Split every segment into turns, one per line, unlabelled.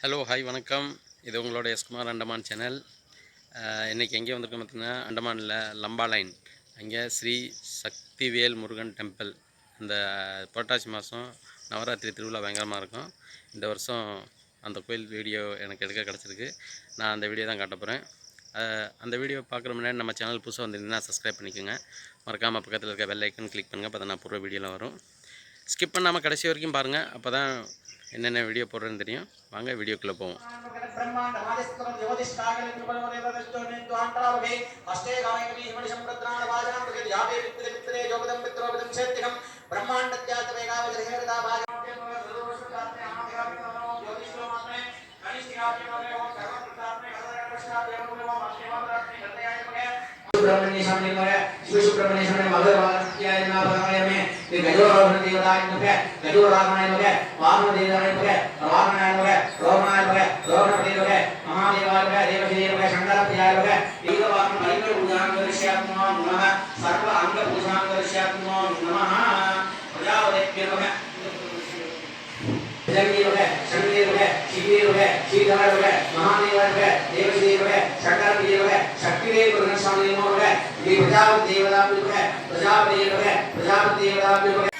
Hello hi வணக்கம். இது உங்களோட எஸ்குமார் அண்டமான் சேனல். இன்றைக்கி எங்கே வந்திருக்கோம் பார்த்திங்கன்னா, அண்டமானில் லம்பா லைன் அங்கே ஸ்ரீ சக்திவேல் முருகன் டெம்பிள். இந்த புரட்டாசி மாதம் நவராத்திரி திருவிழா பயங்கரமாக இருக்கும். இந்த வருஷம் அந்த கோயில் வீடியோ எனக்கு எடுக்க கிடச்சிருக்கு. நான் அந்த வீடியோ தான் காட்ட போகிறேன். அந்த வீடியோ பார்க்குற முன்னாடி நம்ம சேனல் புதுசாக வந்திருந்தீங்கன்னா சப்ஸ்கிரைப் பண்ணிக்கோங்க. மறக்காமல் பக்கத்தில் இருக்க பெல் ஐக்கன் கிளிக் பண்ணுங்கள். அப்போ தான் நான் போடுற வீடியோலாம் வரும். ஸ்கிப் பண்ணாமல் கடைசி வரைக்கும் பாருங்கள். அப்போ தான் என்னென்ன வீடியோ போடுறேன்னு தெரியும். வாங்க வீடியோக்குள்ளே போவோம்.
सुब्रह्मण्येश्वर निर्मय शिव सुब्रह्मण्येश्वर मगर वाक्याय नमः भगवाय में ये गजोराघन देवताय नमः गजोराघनाय नमः वामन देवताय नमः वामनाय नमः रोमनाय नमः रोमन देवताय महादेवाय नमः देवदेवाय नमः शंकराय नमः लीलवामन परिकर पूजां करिष्यामः नमः सर्व अंग पूजां करिष्यामः नमः प्रजापतिभ्यो नमः जगदेव है शनिदेव है शिवदेव है श्रीधर है महादेव है देवदेव है शंकरदेव है शक्तिदेव गुरुनाथ स्वामी नमो है ये प्रजापति देवता है प्रजापति है प्रजापति देवता है।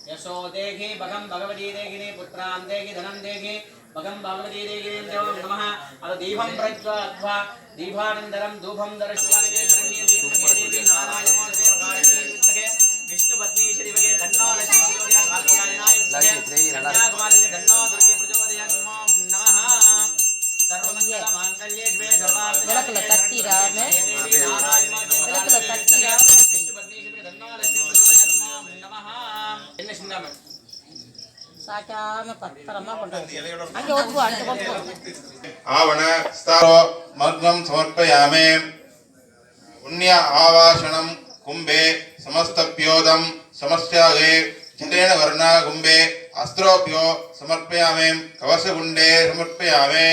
यशो देहि भगं भगवती देहिने पुत्रां देहि धनं देहि भगं भगवती देहिने देवं नमः अद दीपं प्रज्वाल्य दीपानंतरं धूपं दर्शयामि शरण्ये देवी नारायणो देवकार्ये विष्णुके विष्णुपत्नी श्रीवगे धन्नो लक्ष्मी प्रचोदया कात्यायनाय कन्याकुमारी धन्नो दुर्गे प्रचोदया नमः सर्वमंगल मांगल्ये शिवे सर्वार्थ
விளக்குல தட்டிராமே விளக்குல தட்டிராமே
विष्णुपत्नी श्री धन्नो लक्ष्मी प्रचोदया नमः என்ன சிந்தாம
சாக்காம பத்திரமா கொண்டு அங்க ஒப்பு அங்க ஒப்பு
आवण स्थारो मग्नं समर्पयामि पुण्य आवासनं कुंभे समस्तप्योदं समस्यागे जलेन वर्णा कुंभे अस्त्रोप्यो समर्पयामि कवचकुंडे समर्पयामि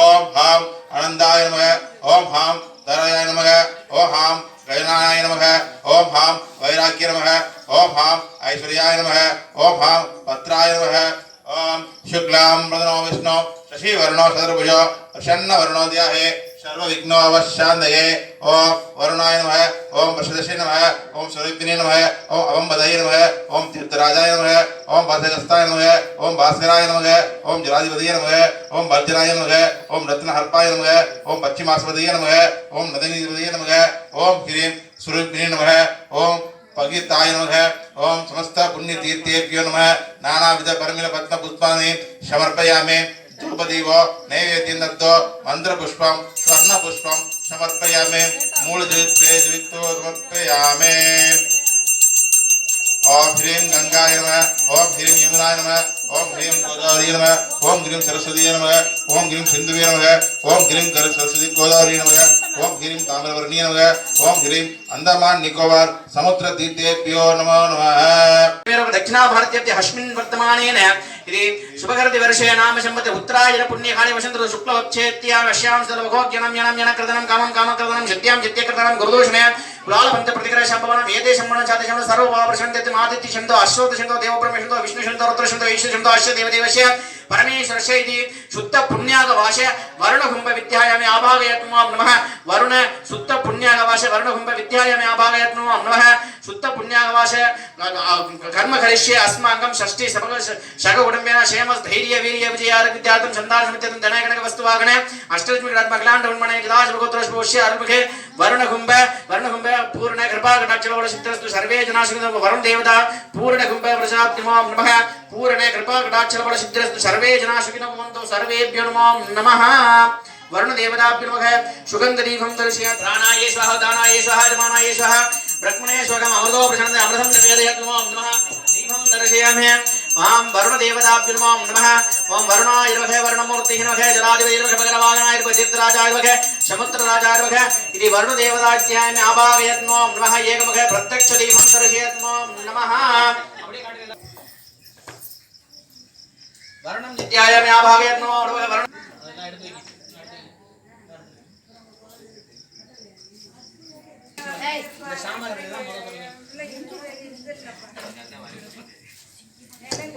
ओम हां आनंदाय नमः ओम हां धराय नमः ओम हां गजनाय नमः ओम हां वैराग्य नमः ओम हां ऐश्वर्याय नमः ओम हां पत्राय नमः ओम शुक्लां वदनो विष्णु शशिवर्णो चतुर्भुजो प्रसन्नवर्णो ध्याये सर्वविघ्नोपशान्तये ओम वरुणाय नमः ओम वृषदशे नमः ओम स्वरूपिणे नमः ओम अवंबदये नमः ओम तीर्थराजाय नमः ओम वासगस्ताय नमः ओम भास्कराय नमः ओम जलाधिपतये नमः ओम वज्राय नमः ओम रत्नहर्पाय नमः ओम पश्चिमास्पदये नमः ओम नदनीपतये नमः ओम ह्रीं स्वरूपिणे नमः ओम पगिताय नमः ओम समस्त पुण्य तीर्थेभ्यो नमः नानाविध परमिल पद्म पुष्पाणि समर्पयामि धूपदीपो नैवेद्यं दत्तो मंत्रपुष्पं स्वर्णपुष्पं समर्पयामि मूलद्रव्ये द्वित्वो समर्पयामि ओम ह्रीं गंगाय नमः ओम ह्रीं यमुनाय नमः ओम ह्रीं गोदावरी नमः ओम ह्रीं सरस्वती नमः ओम ह्रीं सिंधुवे नमः ओम ह्रीं सरस्वती गोदावरी नमः ओम ह्रीं ताम्रवर्णी नमः ओम ह्रीं अंडमान निकोबार समुद्र तीर्थेभ्यो नमो नमः।
दक्षिणा भारतीय हस्मिन् वर्तमानेन इति शुभकर्ति वर्षे नाम संवत्सरे उत्तरायण पुण्यकाले वसंत शुक्लपक्षेत्यां वश्यां सर्वभोग्यनं यनं यनकृतनं कामं कामकृतनं शक्त्यां चित्त्यकृतनं गुरुदोषमे कुलालपंत प्रतिग्रह संभवनं वेदे संभवनं चाते संभवनं सर्वभावप्रशन्ते मादित्य शन्तो अश्वत शन्तो देवब्रह्मशन्तो विष्णु शन्तो रुद्र शन्तो ईश्वर शन्तो अश्व देवदेवस्य परमेश्वरस्य इति शुद्ध पुण्यागवासे वरुणकुंभ विद्यायामे आभागयत्मो नमः वरुण शुद्ध पुण्यागवासे वरुणकुंभ विद्यायामे आभागयत्मो नमः शुद्ध पुण्यागवासे कर्म करिष्ये अस्माकं षष्ठी सबग शग कुटुंबेन क्षेम धैर्य वीर्य विजयार्विद्यार्थं संदानसमित्यं धनगणक वस्तुवागणे अष्टलक्ष्मी रत्नमकलांड उन्मणे कदाच भगवतोष्पोष्य अर्मुखे वरुणकुंभ पूर्ण कृपा कटाक्षबल सिद्धस्तु सर्वे जनाश्रितो वरुण देवता पूर्ण कुंभ प्रजापतिमो नमः पूर्ण कृपा कटाक्षबल सिद्धस्तु सर्वे जनाश्रितो भवन्तु सर्वेभ्यो नमः वरुण देवताभ्यो नमः सुगंध दीपं दर्शय प्राणाय स्वाहा दानाय स्वाहा जमानाय स्वाहा ब्रह्मणे स्वगम अमृतो प्रशान्ते अमृतं निवेदयामि नमः दीपं दर्शयामि ओम वरुण देवताभ्यो नमः ओम वरुणाय नमः वरुणमूर्तिः नमः जलाधिपतये नमः भगवानाय नमः चित्रराजाय नमः समुद्रराजाय नमः इति वरुण देवताध्यायम् आभावयत् नमः एकमुख प्रत्यक्ष दीपं दर्शयत् नमः वरुणं नित्यायाम् आभावयत् नमः वरुण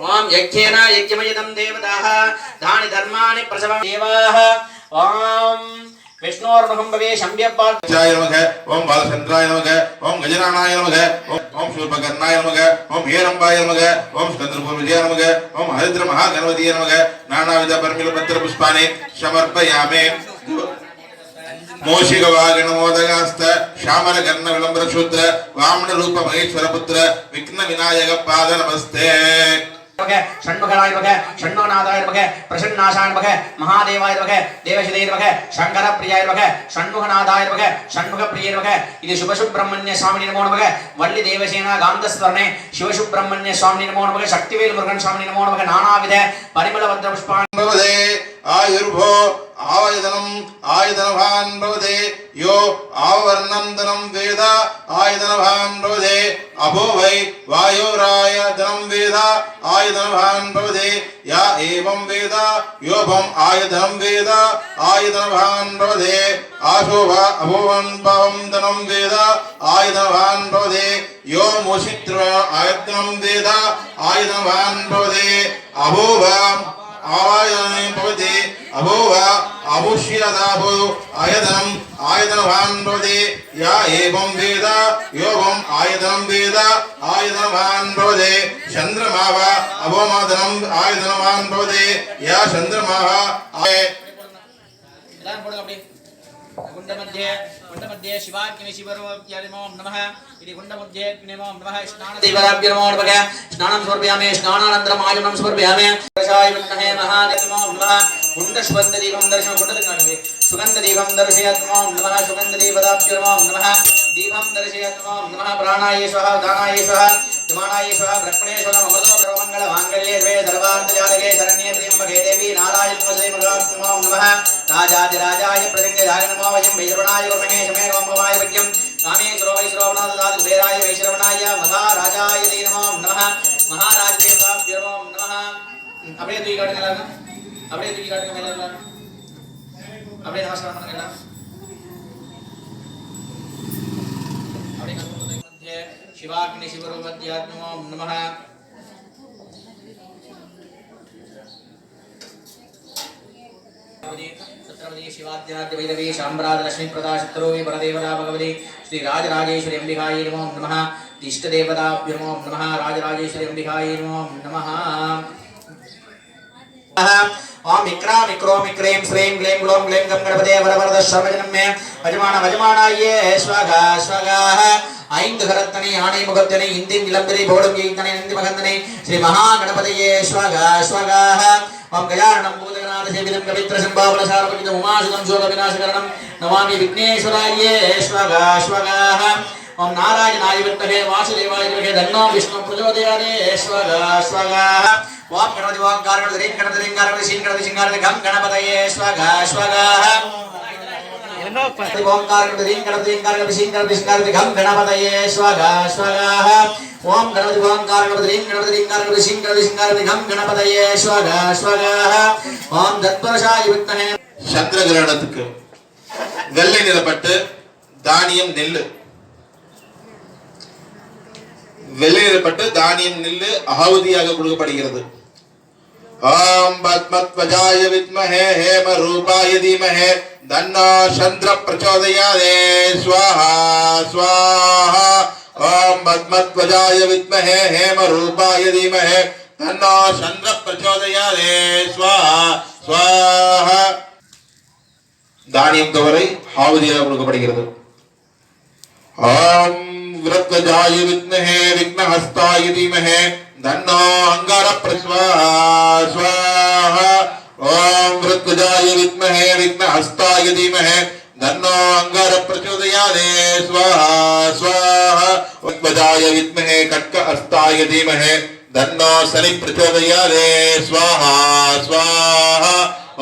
ओम यज्ञेन यज्ञमयितं देवताः धानि धर्माणि प्रसवं देवाः ओम विष्णोर्मुखं भवे शम्यपाल
नमः ओम बालचंद्राय नमः ओम गजनानाय नमः ओम शूर्पकर्णाय नमः ओम हेरंबाय नमः ओम स्कंदपूर्वजाय नमः ओम हरिद्र महागणपतिये नमः नानाविध परिमलपत्र पुष्पाणि समर्पयामि मोषिक वागण मोदगास्त श्यामल कर्ण विलंबर शूद्र वामन रूप महेश्वर पुत्र विघ्न विनायक पाद नमस्ते
षण्मुखनाय नमः षण्मुखनाथाय नमः प्रसन्नाशाय नमः महादेवाय नमः देवशिदेय नमः शंकरप्रियाय नमः षण्मुखनाथाय नमः षण्मुखप्रियाय नमः इति शुभसुब्रह्मण्य स्वामिने नमो नमः वल्ली देवसेना गान्धस्वर्णे शिवसुब्रह्मण्य स्वामिने नमो नमः शक्तिवेल मुरुगन स्वामिने नमो नमः नानाविध परिमलपत्र पुष्पाणि
भवते आयुर्भो आयतनम आयतनभान भवते यो आववर्णं धनं वेद आयतनभान भवते अभो वै वायोरायतनं वेद आयतनभान भवते या एवं वेद योभम आयतनं वेद आयतनभान भवते आशोभा अभोवन पावं धनं वेद आयतनभान भवते यो मोषित्र आयतनं वेद आयतनभान भवते अभोवा आवायने भवति अभोवा अभुष्यदाभो आयतनम आयतनभान भवति या एवं वेद योगम आयतनं वेद आयतनभान भवति चंद्रमावा अभोमादनम आयतनभान भवति या चंद्रमावा
कुंडमध्ये शिवाग्नि शिवरोग्याय नमो नमः इति कुंडमध्ये नमो नमः स्नान
देवताभ्यो नमो नमः स्नानं समर्पयामि स्नानानन्तरम् आचमनं समर्पयामि प्रसाय विद्महे महादेव नमो नमः कुण्डस्वन्ददीपं दर्शनं कुण्डदीपं सुगन्धदीपं दर्शयत् नमो नमः सुगन्धदेवताभ्यो नमो नमः दीपं दर्शयत् नमो नमः प्राणाय स्वाहा दानाय स्वाहा समानाय स्वाहा ब्रह्मणे स्वाहा अमृतो सर्वमङ्गल माङ्गल्ये द्वे सर्वार्थजातके शरण्ये त्र्यम्बके देवी नारायण नमस्ते नमो नमः राजाधिराजाय प्रसङ्गजाय नमो वयं वैश्रवणाय वर्महे शमे वम्भवाय वज्ञं कामेश्वरो वैश्रवणाय ददातु कुबेराय वैश्रवणाय महाराजाय ते नमो नमः महाराजदेवताभ्यो नमो नमः அப்படியே தூக்கி காட்டுங்க எல்லாரும் அப்படியே தூக்கி காட்டுங்க மேல எல்லாரும் அப்படியே நமஸ்காரம் பண்ணுங்க எல்லாரும் அப்படியே மத்திய शिवाग्नि शिवरोमध्यात्मो नमः छत्रपति शिवाद्याद्य वैरवी शाम्राज लक्ष्मी प्रदा शत्रुवी परदेवता भगवती श्री राजराजेश्वरी अंबिकायै नमो नमः इष्टदेवताभ्यो नमो नमः राजराजेश्वरी अंबिकायै नमो नमः ओम इक्राम इक्रोम इक्रीं श्रीं क्लीं ग्लौं ग्लीं गं गणपते वरवरद सर्वजनं मे वजमानाये स्वाहा स्वाहा ஐந்து கரத்தனை ஆணை முகத்தனை இந்தி நிலம்பரி போடும் ஈத்தனை நந்தி மகந்தனை ஸ்ரீ மகாகணபதியே ஸ்வகா ஸ்வகாஹ ஓம் கஜானனம் பூதகநாத சேவிதம் பவித்ர சம்பாவன சாரபகிதம் உமாசுதம் சோக விநாசகரணம் நமாமி விக்னேஸ்வராயே ஸ்வகா ஸ்வகாஹ ஓம் நாராயணாய வித்மஹே வாசுதேவாய வித்மஹே தன்னோ விஷ்ணு பிரச்சோதயாதே ஸ்வகா ஸ்வகாஹ ஓம் கணபதி ஓம் காரண ரீம் கணபதி ரீம் காரண சீன் கணபதி சிங்காரண கம் கணபதயே ஸ்வகா ஸ்வகாஹ ओंकार गणपति गणपति गणपति सिंह गणपति गणपति घम गणपतये स्वाहा स्वाहा ओम गणपति ओंकार गणपति गणपति गणपति सिंह गणपति गणपति घम गणपतये स्वाहा स्वाहा ओम तत्परशाय विद्महे
சந்திர கிரகணத்துக்கு வெள்ளை நிறப்பட்டு தானியம் நெல்லு வெள்ளை நிறப்பட்டு தானியம் நெல்லு ஆहुதியாக கொடுக்கப்படுகிறது ओम पद्मध्वजाय विद्महे हेम रूपाय धीमहि तन्नो चंद्र प्रचोदयात् स्वाहा स्वाहा ओम पद्मध्वजाय विद्महे हेम रूपाय धीमहि तन्नो चंद्र प्रचोदयात् स्वाहा स्वाहा தானியம் தவறை ஆहुதியாக கொடுக்கப்படுகிறது ओम वृत्रजाय विद्महे विघ्नहस्ताय धीमहि तन्नो अंगार प्रस्वाहा स्वाहा ओम वृत्रजाय विद्महे विघ्नहस्ताय धीमहि तन्नो अंगार प्रचोदयात् स्वाहा स्वाहा वृत्रजाय विद्महे खड्गहस्ताय धीमहि तन्नो शनि प्रचोदयादे स्वाहा स्वाहा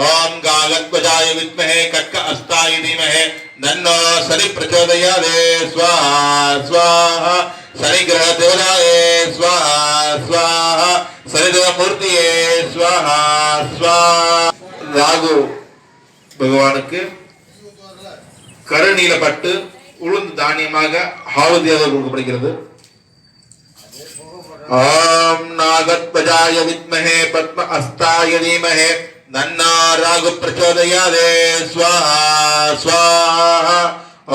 ओम गागत्वजाय विद्महे कक्क अस्ताय धीमहि तन्नो शनि प्रचोदयादे स्वाहा स्वाहा शनि ग्रह देवताय स्वाहा स्वाहा शनिदेव मूर्तिये स्वाहा स्वाहा राहु भगवानुக்கு கருநீல பட்டு உளுந்து தானியமாக ஆவதியாக கொடுக்கப்படுகிறது. ओम नागत्वजाय विद्महे पद्म अस्ताय धीमहि तन्नो राहु प्रचोदयात् स्वाहा स्वाहा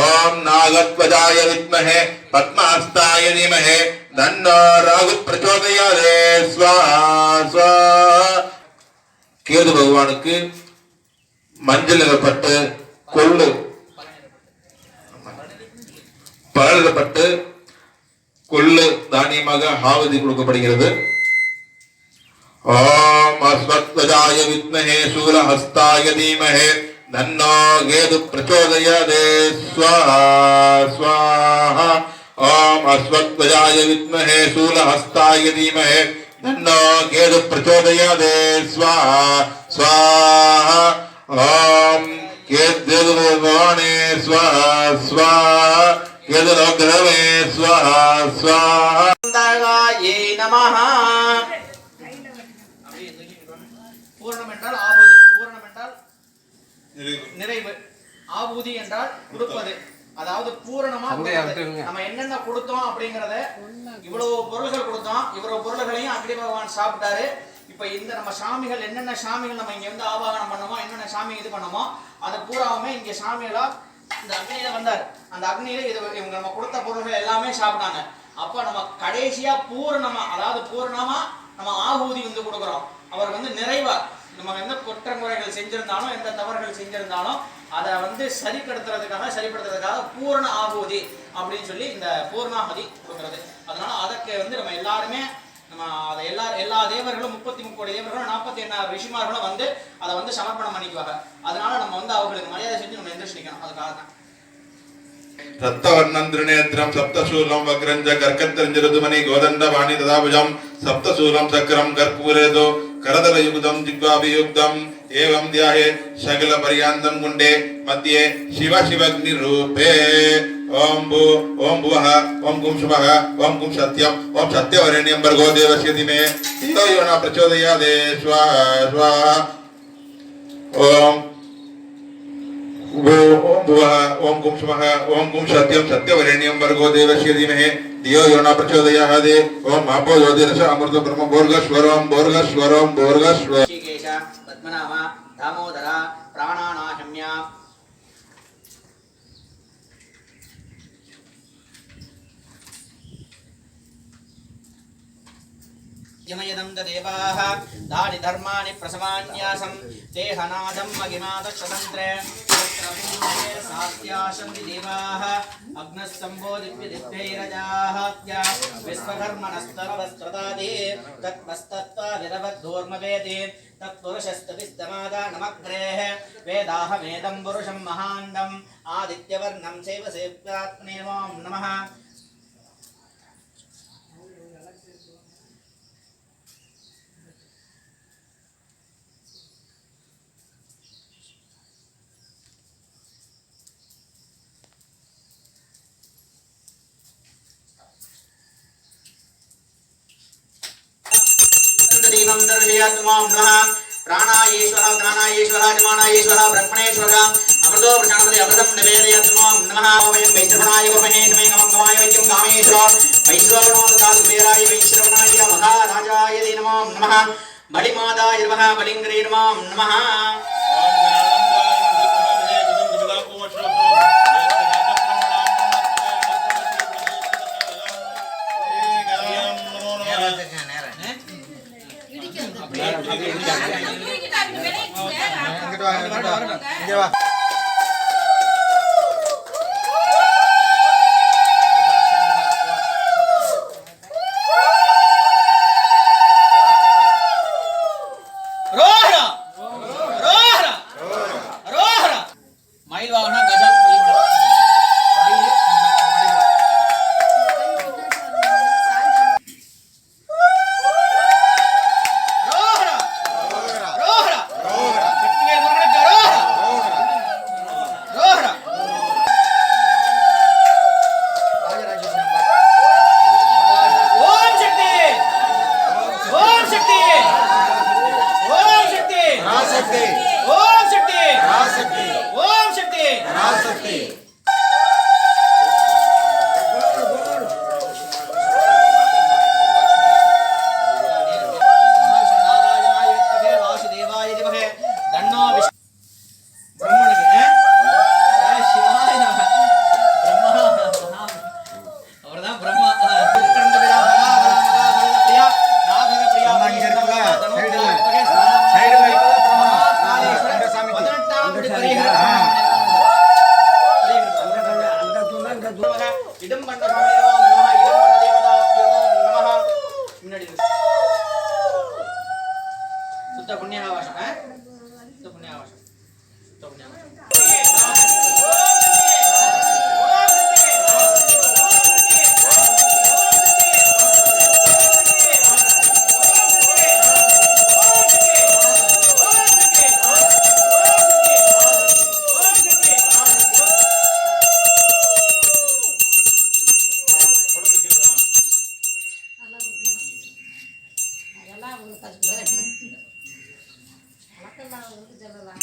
ओम नागत्वजाय विद्महे पद्म अस्ताय धीमहि तन्नो राहु प्रचोदयात् स्वाहा स्वाहा கேது பகவானுக்கு மஞ்சள் நிறப்பட்டு கொள்ளு பரலப்பட்டு கொள்ளு தானியமாக ஆவதி கொடுக்கப்படுகிறது. ஓம் அஸ்வத்வஜாய வித்மஹே சூலஹஸ்தாய தீமஹி தன்னோ கேது பிரச்சோதயாத் ஸ்வாஹா ஸ்வாஹா ஓம் அஸ்வத்வஜாய வித்மஹே சூலஹஸ்தாய தீமஹி தன்னோ கேது பிரச்சோதயாத் ஸ்வாஹா ஸ்வாஹா ஓம் கேது பகவானே ஸ்வாஹா ஸ்வாஹா கேது லோகரவே ஸ்வாஹா ஸ்வாஹா
தகாயே நமஹ. பூரணம் என்றால் ஆபூதி, பூரணம் என்றால் நிறைவு, ஆபூதி என்றால் கொடுப்பது. அதாவது பூரணமா நம்ம என்னென்ன கொடுத்தோம் அப்படிங்கறத, இவ்வளவு பொருள்கள் கொடுத்தோம், இவ்வளவு பொருள்களையும் அக்னி பகவான் சாப்பிட்டாரு. இப்ப இந்த நம்ம சாமிகள் என்னென்ன சாமிகள் நம்ம இங்க வந்து ஆவாகனம் பண்ணோமோ, என்னென்ன சாமி இது பண்ணோமோ, அதை பூராவுமே இங்க சாமிகளா இந்த அக்னியில வந்தார். அந்த அக்னியில இது இவங்க நம்ம கொடுத்த பொருள்கள் எல்லாமே சாப்பிட்டாங்க. அப்ப நம்ம கடைசியா பூரணமா, அதாவது பூரணமா நம்ம ஆகூதி வந்து கொடுக்குறோம். அவர் வந்து நிறைவா நம்ம எந்த குற்றங்குறைகள் செஞ்சிருந்தாலும், எந்த தவறுகள் செஞ்சிருந்தாலும் அதை வந்து சரிப்படுத்துறதுக்காக பூரண ஆகூதி அப்படின்னு சொல்லி இந்த பூர்ணாகதி கொடுக்கறது. அதனால அதற்கு வந்து நம்ம எல்லாருமே நம்ம அதை எல்லா தேவர்களும் 33 கோடி தேவர்களும் 48 ரிஷிமார்களும் வந்து அதை வந்து சமர்ப்பணம் பண்ணிக்குவாங்க. அதனால நம்ம வந்து அவங்களுக்கு மரியாதை செஞ்சு நம்ம எந்திரிச்சு நிற்கணும். அதுக்காக தான்
सप्तवर्णं त्रिनेत्रं सप्तशूलं वक्रं च कर्कत्रञ्जरुदुमनि गोदण्डवाणि तदाभुजं सप्तशूलं चक्रं कर्पूरेदो करदलयुक्तं जिह्वाभियुक्तम् एवं ध्याये शकलपर्यान्तं कुण्डे मध्ये शिव शिवग्निरूपे ओम भुवः ओम गुं शुभः ओम गुं सत्यम् ओम सत्यवरेण्यं भर्गो देवस्य धीमहि धियो यो न प्रचोदयात् स्वाहा स्वाहा ओम ओम भुवः ओम गुं शुभः ओम गुं सत्यं सत्यवरेण्यं भर्गो देवस्य धीमहि धियो यो न प्रचोदयात् ओम आपो ज्योतिरस अमृत ब्रह्म भोर्गस्वरं भोर्गस्वरं भोर्गस्व
ऋषिकेश पद्मनाभ दामोदर प्राणानाशम्य यमयदं देवाः दानि धर्माणि प्रसमान्यासं देहनादं महिमादक्षतन्त्रे तत्रपूर्णे सात्यासन्ति देवाः अग्नस्सम्बोधिप्य दिव्यैरजाहत्या विश्वकर्मणस्तरवस्त्रदादे तत्मस्तत्वा विरवद्धोर्मवेदे तत्पुरुषस्तविस्तमादानमग्रेः वेदाहमेदं पुरुषं महान्तम् आदित्यवर्णं चैव सेव्यात्मनेवां नमः. दीपं दर्शयात्मां नमः. प्राणायेश्वरः ज्ञानायेश्वरः जमानायेश्वरः ब्रह्मणेश्वरः अमृतो प्रजापति अमृतं निवेदयात्मां नमः. वयं वैश्रवणाय गमहे समय गमगमाय वैद्यं कामेश्वर वैश्रवणो ददातु कुबेराय वैश्रवणाय महाराजाय नमो नमः. बलिमाताय नमः. बलिङ्गरे नमो नमः. ஓம் சக்தி ஓம் சக்தி சுத்த புண்ணியவாசம் சுத்த புண்ணியவாசம் சுத்த புண்ணியவாசம்
அதெல்லாம் உங்களுக்கு கஷ்டம் வழக்கெல்லாம் உங்களுக்கு சொல்லலாம்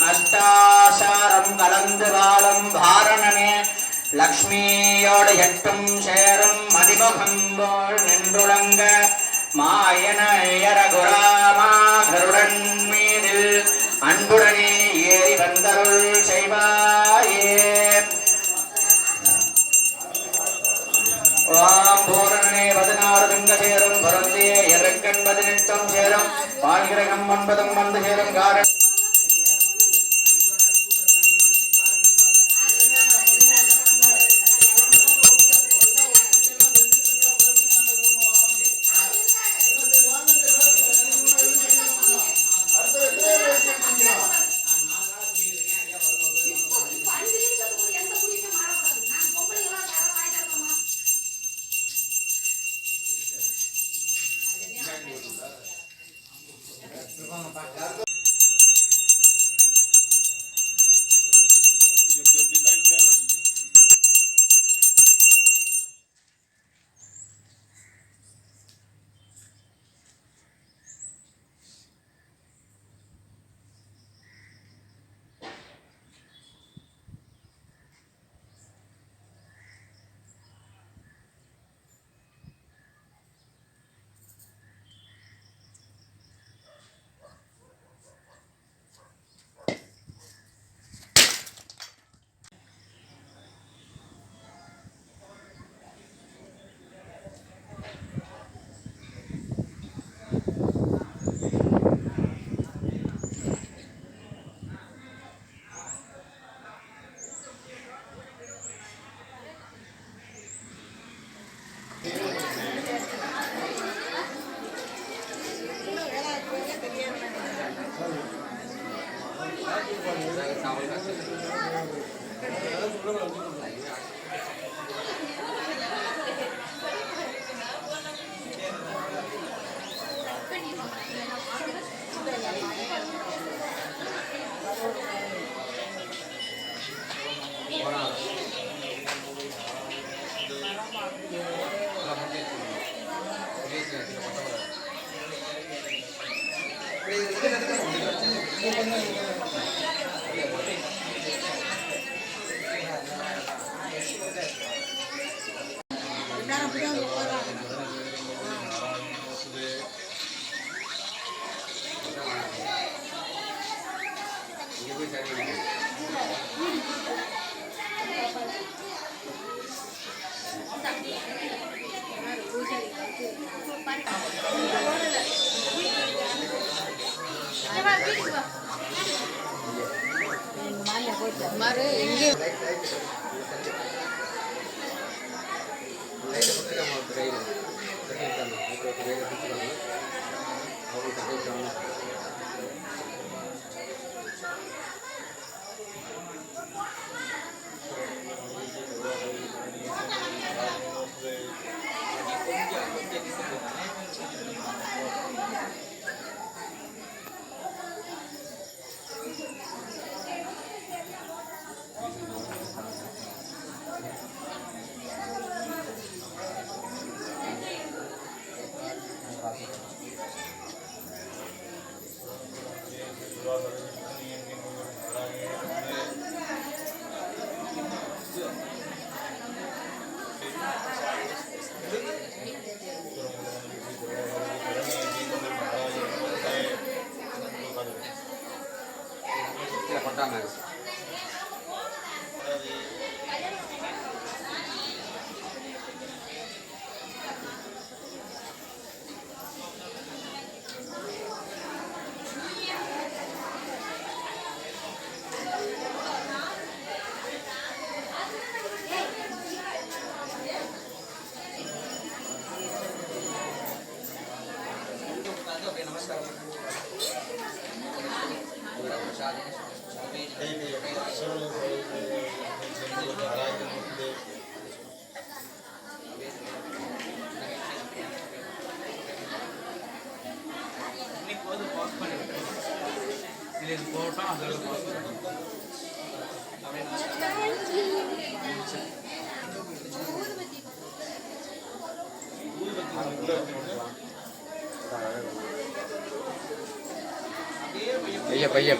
அஷ்டாசாரம் கலந்து வாழும் பாரணனே லக்ஷ்மியோடு எட்டும் சேரும் மதிமுகம் போல் நின்றுளங்க மாயனயரகுராமா கருடன் மீதில் அன்புடனே ஏறி வந்தருள் செய்வாயே ஓம் பூரணனே 16 திங்க சேரும் பொருந்திய இறக்கண் 18 சேரும் பால்கிரகம் 9 வந்து சேரும் காரண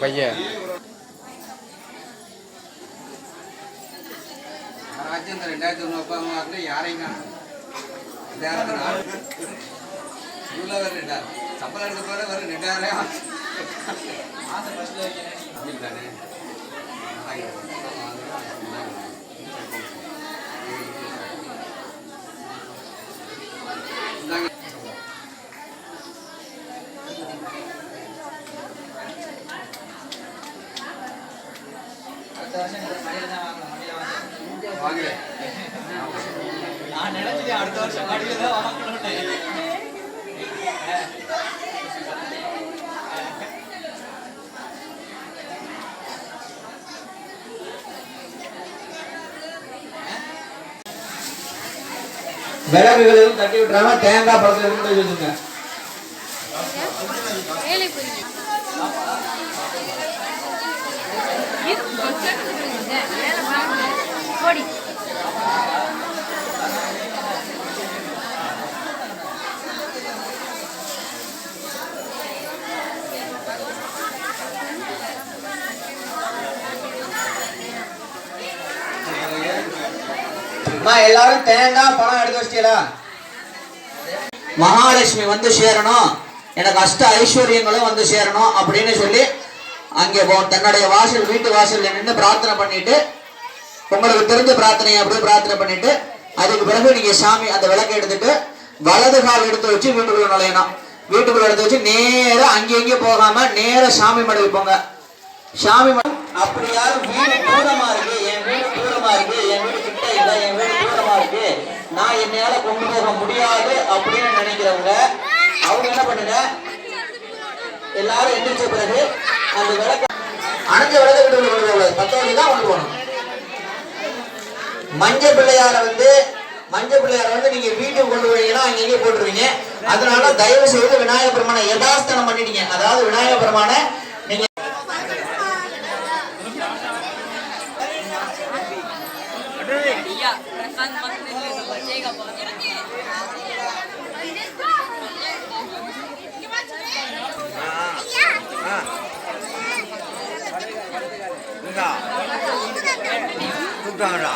பைய
ராஜ்யம் 2001 யாரையும் இவ்வளோ வரும் 2000 சம்பளம் எடுத்த போல வரும் 2000 தானே
நான் நினைச்சேன் அடுத்த வருஷம் மடியில தான் வாங்கணும்னு.
விறகுகள் எதுவும் தட்டி விட்டுறாம தேங்காய் பழத்தில் இருந்து வச்சுருங்க. எல்லாரும் தேங்காய் பழம் எடுத்து வச்சிட்டீங்களா? மகாலட்சுமி வந்து சேரணும், எனக்கு அஷ்ட ஐஸ்வர்யங்களும் வந்து சேரணும் அப்படின்னு சொல்லி அங்கே தன்னுடைய வாசல் வீட்டு வாசல்ல நின்று பிரார்த்தனை பண்ணிட்டு, உங்களுக்கு தெரிஞ்ச பிரார்த்தனையை அப்படியே பிரார்த்தனை பண்ணிட்டு, அதுக்கு பிறகு நீங்க சாமி அந்த விளக்கை எடுத்துட்டு வலது கால் எடுத்து வச்சு வீட்டுக்குள்ள நுழையணும். வீட்டுக்குள்ள எடுத்து வச்சு நேரா அங்கேயும் போகாம நேரா சாமி மடல் போங்க. சாமி அப்படி யாரும் வீடு தூரமா இருக்கு, என் வீடு தூரமா இருக்கு, என் வீடு கிட்ட இல்லை, என் வீடு தூரமா இருக்கு, நான் என்னையால கொண்டு போக முடியாது அப்படின்னு நினைக்கிறவங்க அவங்க என்ன பண்ணுங்க, எல்லாரும் எந்திரிச்ச பிறகு அந்த விளக்க அணைஞ்ச விளக்க விட்டு கொண்டு போகக்கூடாது, 10 மணிக்கு தான் கொண்டு போகணும். மஞ்சள் பிள்ளையார வந்து நீங்க வீட்டுக்கு கொண்டு போனீங்கன்னா அங்கேயே போட்டுருவீங்க. அதனால தயவு செய்து விநாயகர் பெருமானை யதாஸ்தானம் பண்ணிட்டீங்க. அதாவது விநாயகர் பெருமானை நீங்க
கூப்பிட்டாங்கடா.